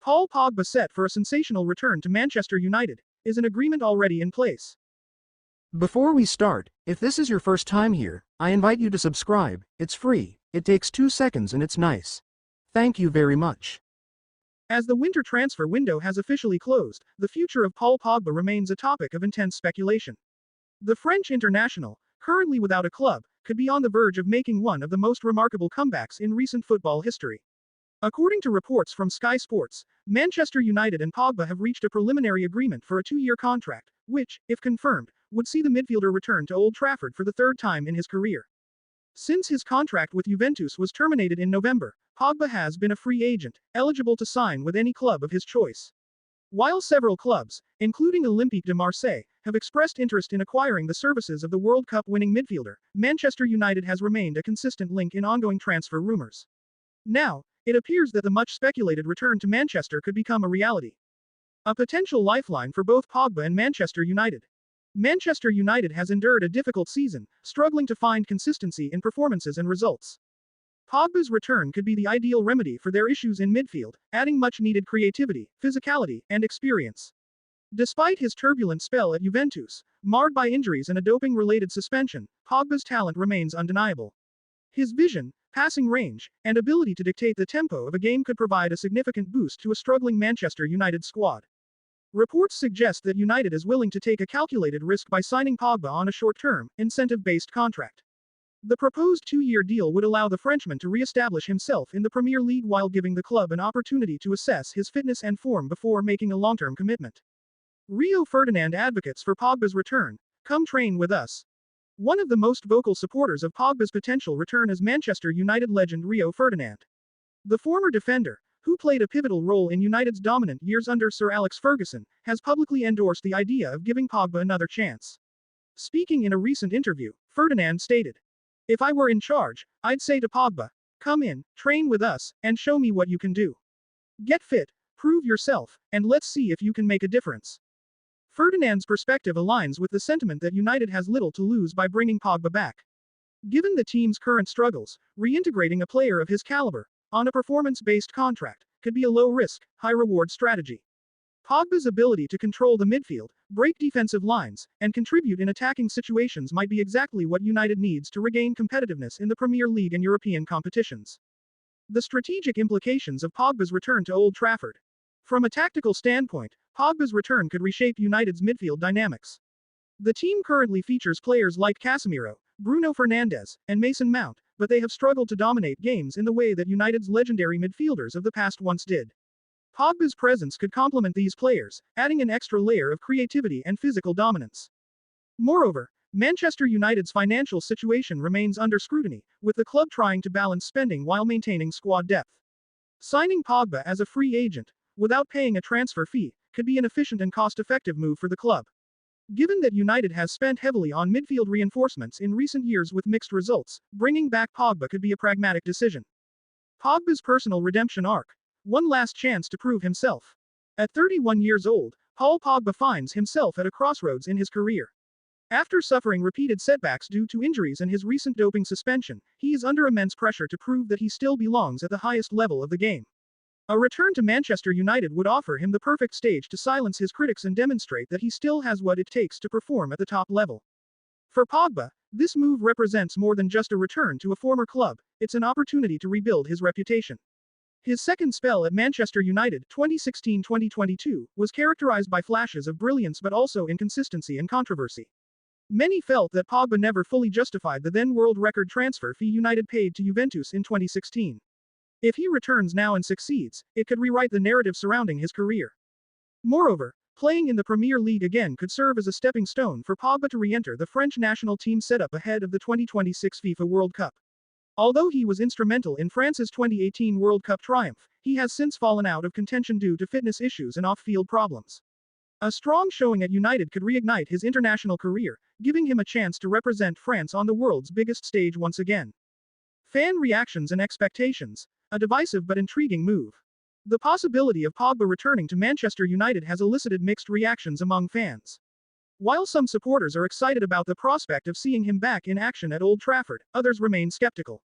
Paul Pogba set for a sensational return to Manchester United. Is an agreement already in place? Before we start, if this is your first time here, I invite you to subscribe. It's free, it takes 2 seconds and it's nice. Thank you very much. As the winter transfer window has officially closed, the future of Paul Pogba remains a topic of intense speculation. The French international, currently without a club, could be on the verge of making one of the most remarkable comebacks in recent football history. According to reports from Sky Sports, Manchester United and Pogba have reached a preliminary agreement for a 2-year contract, which, if confirmed, would see the midfielder return to Old Trafford for the 3rd time in his career. Since his contract with Juventus was terminated in November, Pogba has been a free agent, eligible to sign with any club of his choice. While several clubs, including Olympique de Marseille, have expressed interest in acquiring the services of the World Cup winning midfielder, Manchester United has remained a consistent link in ongoing transfer rumors. Now, it appears that the much speculated return to Manchester could become a reality. A potential lifeline for both Pogba and Manchester United. Manchester United has endured a difficult season, struggling to find consistency in performances and results. Pogba's return could be the ideal remedy for their issues in midfield, adding much-needed creativity, physicality, and experience. Despite his turbulent spell at Juventus, marred by injuries and a doping-related suspension, Pogba's talent remains undeniable. His vision, passing range, and ability to dictate the tempo of a game could provide a significant boost to a struggling Manchester United squad. Reports suggest that United is willing to take a calculated risk by signing Pogba on a short-term, incentive-based contract. The proposed 2-year deal would allow the Frenchman to re-establish himself in the Premier League while giving the club an opportunity to assess his fitness and form before making a long-term commitment. Rio Ferdinand advocates for Pogba's return. Come train with us. One of the most vocal supporters of Pogba's potential return is Manchester United legend Rio Ferdinand. The former defender, who played a pivotal role in United's dominant years under Sir Alex Ferguson, has publicly endorsed the idea of giving Pogba another chance. Speaking in a recent interview, Ferdinand stated, "If I were in charge, I'd say to Pogba, come in, train with us, and show me what you can do. Get fit, prove yourself, and let's see if you can make a difference." Ferdinand's perspective aligns with the sentiment that United has little to lose by bringing Pogba back. Given the team's current struggles, reintegrating a player of his caliber, on a performance-based contract, could be a low-risk, high-reward strategy. Pogba's ability to control the midfield, break defensive lines, and contribute in attacking situations might be exactly what United needs to regain competitiveness in the Premier League and European competitions. The strategic implications of Pogba's return to Old Trafford. From a tactical standpoint, Pogba's return could reshape United's midfield dynamics. The team currently features players like Casemiro, Bruno Fernandes, and Mason Mount, but they have struggled to dominate games in the way that United's legendary midfielders of the past once did. Pogba's presence could complement these players, adding an extra layer of creativity and physical dominance. Moreover, Manchester United's financial situation remains under scrutiny, with the club trying to balance spending while maintaining squad depth. Signing Pogba as a free agent, without paying a transfer fee, could be an efficient and cost-effective move for the club. Given that United has spent heavily on midfield reinforcements in recent years with mixed results, bringing back Pogba could be a pragmatic decision. Pogba's personal redemption arc. One last chance to prove himself. At 31 years old, Paul Pogba finds himself at a crossroads in his career. After suffering repeated setbacks due to injuries and his recent doping suspension, he is under immense pressure to prove that he still belongs at the highest level of the game. A return to Manchester United would offer him the perfect stage to silence his critics and demonstrate that he still has what it takes to perform at the top level. For Pogba, this move represents more than just a return to a former club, it's an opportunity to rebuild his reputation. His second spell at Manchester United, 2016-2022, was characterized by flashes of brilliance but also inconsistency and controversy. Many felt that Pogba never fully justified the then world record transfer fee United paid to Juventus in 2016. If he returns now and succeeds, it could rewrite the narrative surrounding his career. Moreover, playing in the Premier League again could serve as a stepping stone for Pogba to re-enter the French national team setup ahead of the 2026 FIFA World Cup. Although he was instrumental in France's 2018 World Cup triumph, he has since fallen out of contention due to fitness issues and off-field problems. A strong showing at United could reignite his international career, giving him a chance to represent France on the world's biggest stage once again. Fan reactions and expectations. A divisive but intriguing move. The possibility of Pogba returning to Manchester United has elicited mixed reactions among fans. While some supporters are excited about the prospect of seeing him back in action at Old Trafford, others remain skeptical.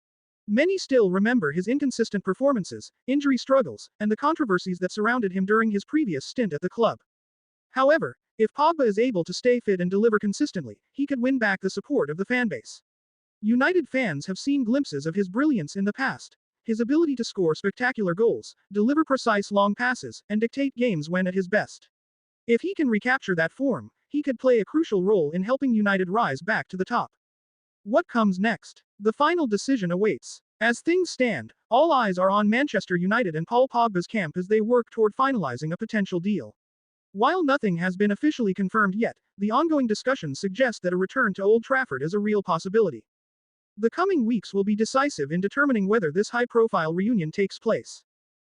Many still remember his inconsistent performances, injury struggles, and the controversies that surrounded him during his previous stint at the club. However, if Pogba is able to stay fit and deliver consistently, he could win back the support of the fanbase. United fans have seen glimpses of his brilliance in the past. His ability to score spectacular goals, deliver precise long passes, and dictate games when at his best. If he can recapture that form, he could play a crucial role in helping United rise back to the top. What comes next? The final decision awaits. As things stand, all eyes are on Manchester United and Paul Pogba's camp as they work toward finalizing a potential deal. While nothing has been officially confirmed yet, the ongoing discussions suggest that a return to Old Trafford is a real possibility. The coming weeks will be decisive in determining whether this high-profile reunion takes place.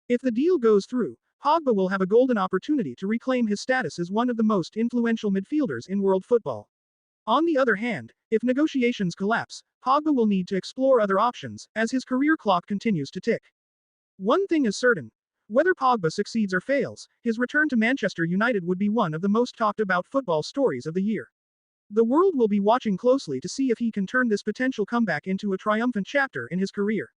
If the deal goes through, Pogba will have a golden opportunity to reclaim his status as one of the most influential midfielders in world football. On the other hand, if negotiations collapse, Pogba will need to explore other options, as his career clock continues to tick. One thing is certain. Whether Pogba succeeds or fails, his return to Manchester United would be one of the most talked about football stories of the year. The world will be watching closely to see if he can turn this potential comeback into a triumphant chapter in his career.